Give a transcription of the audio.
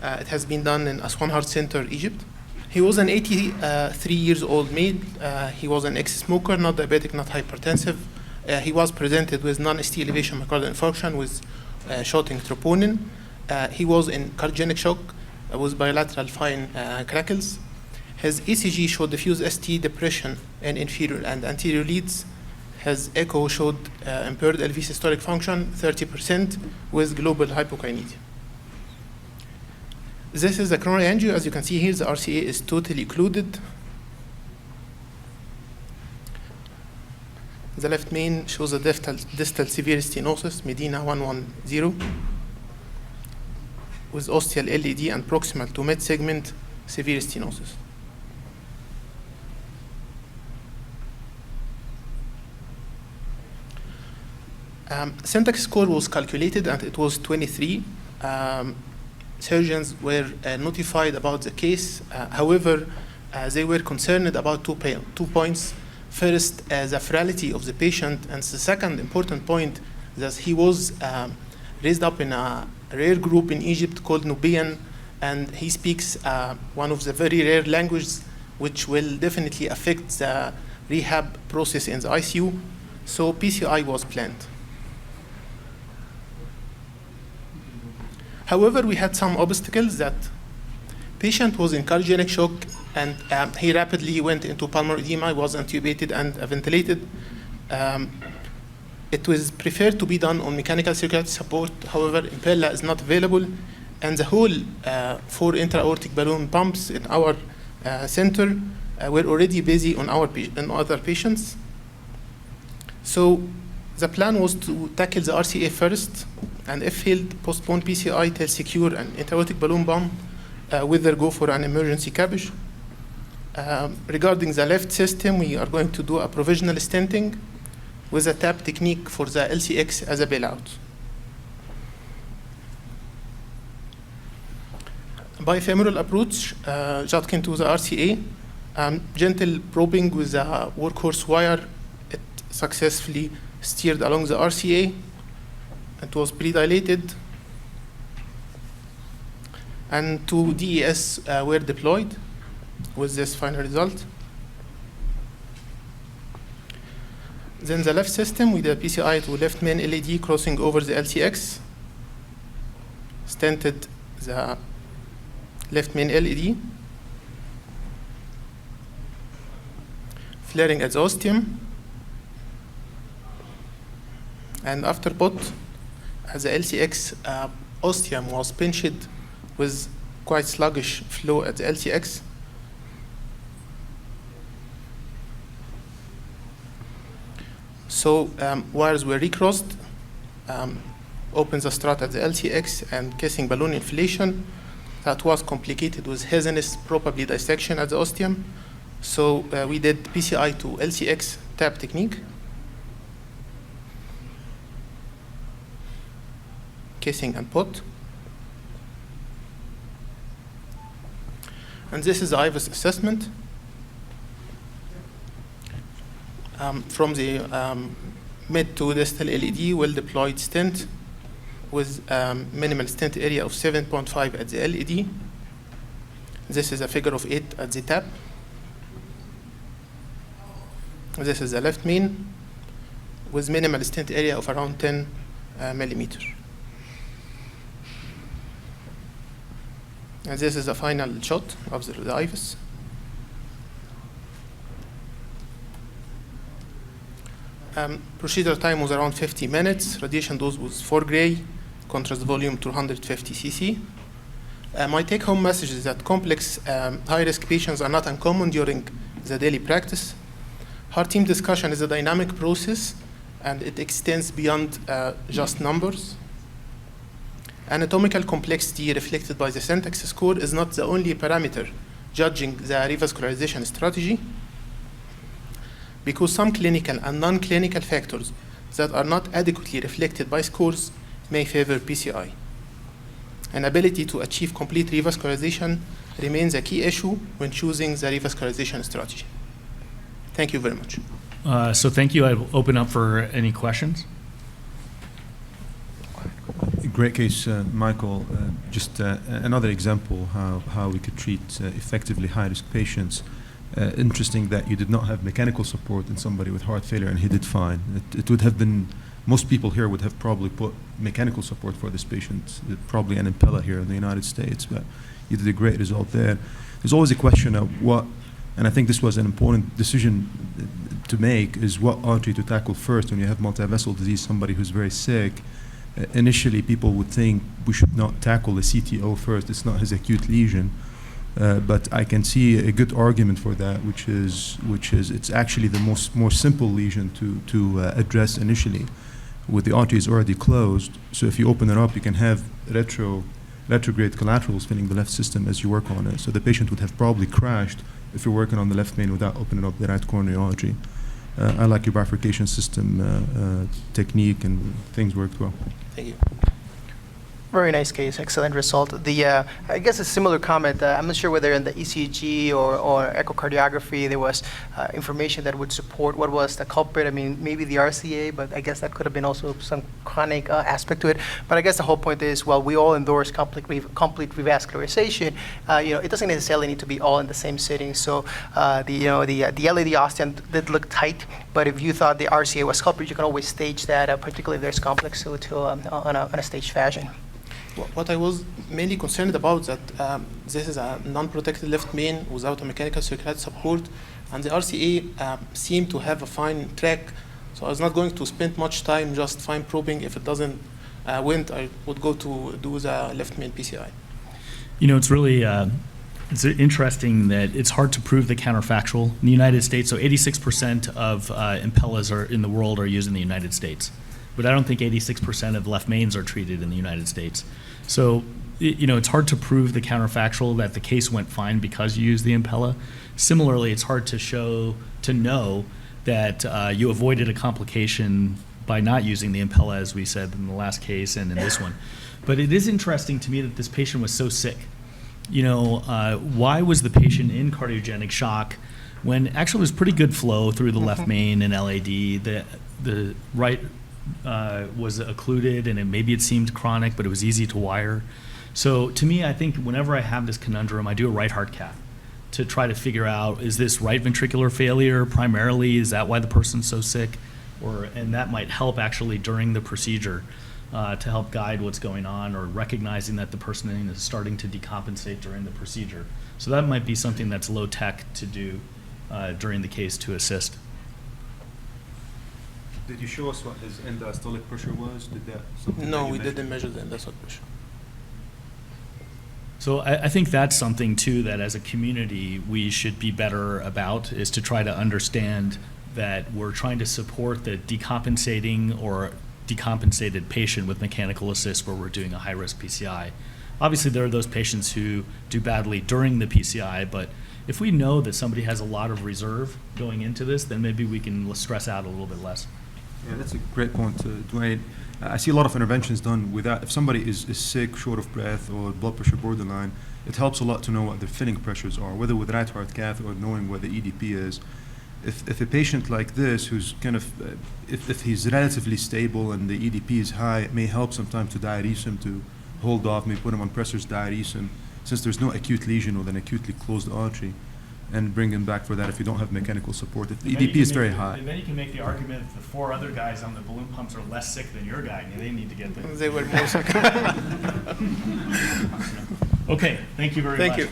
It has been done in Aswan Heart Center, Egypt. He was an 83 years old male. He was an ex-smoker, not diabetic, not hypertensive. He was presented with non-ST elevation myocardial infarction with shorting troponin. He was in cardiogenic shock with bilateral fine crackles. His ECG showed diffuse ST depression in inferior and anterior leads. His echo showed impaired LV systolic function, 30%, with global hypokinesia. This is the coronary angio. As you can see here, the RCA is totally occluded. The left main shows a distal severe stenosis, Medina 110, with ostial LED and proximal to mid-segment severe stenosis. Syntax score was calculated and it was 23. Surgeons were notified about the case. However, they were concerned about 2 points. First, the frailty of the patient, and the second important point that he was raised up in a rare group in Egypt called Nubian, and he speaks one of the very rare languages which will definitely affect the rehab process in the ICU. So PCI was planned. However, we had some obstacles. That patient was in cardiogenic shock and he rapidly went into pulmonary edema, was intubated and ventilated. It was preferred to be done on mechanical circulatory support. However, Impella is not available, and the whole 4 intra-aortic balloon pumps in our center were already busy on other patients. So the plan was to tackle the RCA first, and if failed, postpone PCI till secure an intra-aortic balloon pump, whether go for an emergency CABG. Regarding the left system, we are going to do a provisional stenting with a tap technique for the LCX as a bailout. Bifemoral approach, Jotkin to the RCA, gentle probing with a workhorse wire. It successfully steered along the RCA. It was pre-dilated, and 2 DES were deployed with this final result. Then the left system, with the PCI to left main LED crossing over the LCX, stented the left main LED, flaring at the ostium, and after POT, as the LCX ostium was pinched with quite sluggish flow at the LCX. So wires were recrossed, opened the strut at the LCX and casing balloon inflation. That was complicated with heaviness, probably dissection at the ostium. So we did PCI to LCX tap technique. Casing and POT. And this is the IVUS assessment. From the mid to distal LED, well-deployed stent with minimal stent area of 7.5 at the LED. This is a figure of 8 at the tap. This is the left main with minimal stent area of around 10 millimeter. And this is a final shot of the IVUS. Procedure time was around 50 minutes. Radiation dose was 4 gray, contrast volume 250 cc. My take-home message is that complex high-risk patients are not uncommon during the daily practice. Heart team discussion is a dynamic process, and it extends beyond just numbers. Anatomical complexity reflected by the syntax score is not the only parameter judging the revascularization strategy, because some clinical and non-clinical factors that are not adequately reflected by scores may favor PCI. An ability to achieve complete revascularization remains a key issue when choosing the revascularization strategy. Thank you very much. So thank you. I will open up for any questions. great case, Michael. Just another example how we could treat effectively high-risk patients. Interesting that you did not have mechanical support in somebody with heart failure, and he did fine. It would have been, most people here would have probably put mechanical support for this patient, probably an Impella here in the United States, but you did a great result there. There's always a question of what, and I think this was an important decision to make, is what artery to tackle first when you have multivessel disease, somebody who's very sick. Initially, people would think we should not tackle the CTO first. It's not his acute lesion. But I can see a good argument for that, which is it's actually the more simple lesion to address initially, with the arteries already closed. So if you open it up, you can have retrograde collaterals filling the left system as you work on it. So the patient would have probably crashed if you're working on the left main without opening up the right coronary artery. I like your bifurcation system technique, and things worked well. Thank you. Very nice case, excellent result. I guess a similar comment, I'm not sure whether in the ECG or echocardiography there was information that would support what was the culprit. I mean, maybe the RCA, but I guess that could have been also some chronic aspect to it. But I guess the whole point is, well, we all endorse complete revascularization. It doesn't necessarily need to be all in the same sitting. So the LAD ostium did look tight, but if you thought the RCA was culprit, you can always stage that, particularly if there's complex CO2 on a staged fashion. What I was mainly concerned about that this is a non-protected left main without a mechanical circulatory support, and the RCA seemed to have a fine track. So I was not going to spend much time just fine probing. If it doesn't went, I would go to do the left main PCI. It's really it's interesting that it's hard to prove the counterfactual in the United States. So 86% of Impellas in the world are used in the United States. But I don't think 86% of left mains are treated in the United States. So, it's hard to prove the counterfactual that the case went fine because you used the Impella. Similarly, it's hard to know that you avoided a complication by not using the Impella, as we said in the last case and in this one. But it is interesting to me that this patient was so sick. Why was the patient in cardiogenic shock when actually it was pretty good flow through the left main and LAD? The right was occluded, and maybe it seemed chronic, but it was easy to wire. So to me, I think whenever I have this conundrum, I do a right heart cath to try to figure out, is this right ventricular failure primarily? Is that why the person's so sick? And that might help actually during the procedure to help guide what's going on, or recognizing that the person is starting to decompensate during the procedure. So that might be something that's low tech to do during the case to assist. Did you show us what his end-diastolic pressure was? No, we didn't measure the end-diastolic pressure. So I think that's something too that as a community we should be better about, is to try to understand that we're trying to support the decompensating or decompensated patient with mechanical assist where we're doing a high-risk PCI. Obviously there are those patients who do badly during the PCI, but if we know that somebody has a lot of reserve going into this, then maybe we can stress out a little bit less. Yeah, that's a great point, Dwayne. I see a lot of interventions done without, if somebody is sick, short of breath, or blood pressure borderline, it helps a lot to know what their filling pressures are, whether with right heart cath or knowing what the EDP is. If a patient like this, who's kind of, if he's relatively stable and the EDP is high, it may help sometimes to diurese him, to hold off, maybe put him on pressors, diurese him, since there's no acute lesion with an acutely closed artery, and bring him back for that if you don't have mechanical support. If the EDP is very high. And then you can make the argument that the 4 other guys on the balloon pumps are less sick than your guy, and they need to get the... They were more sick. Okay, thank you very much. Thank you.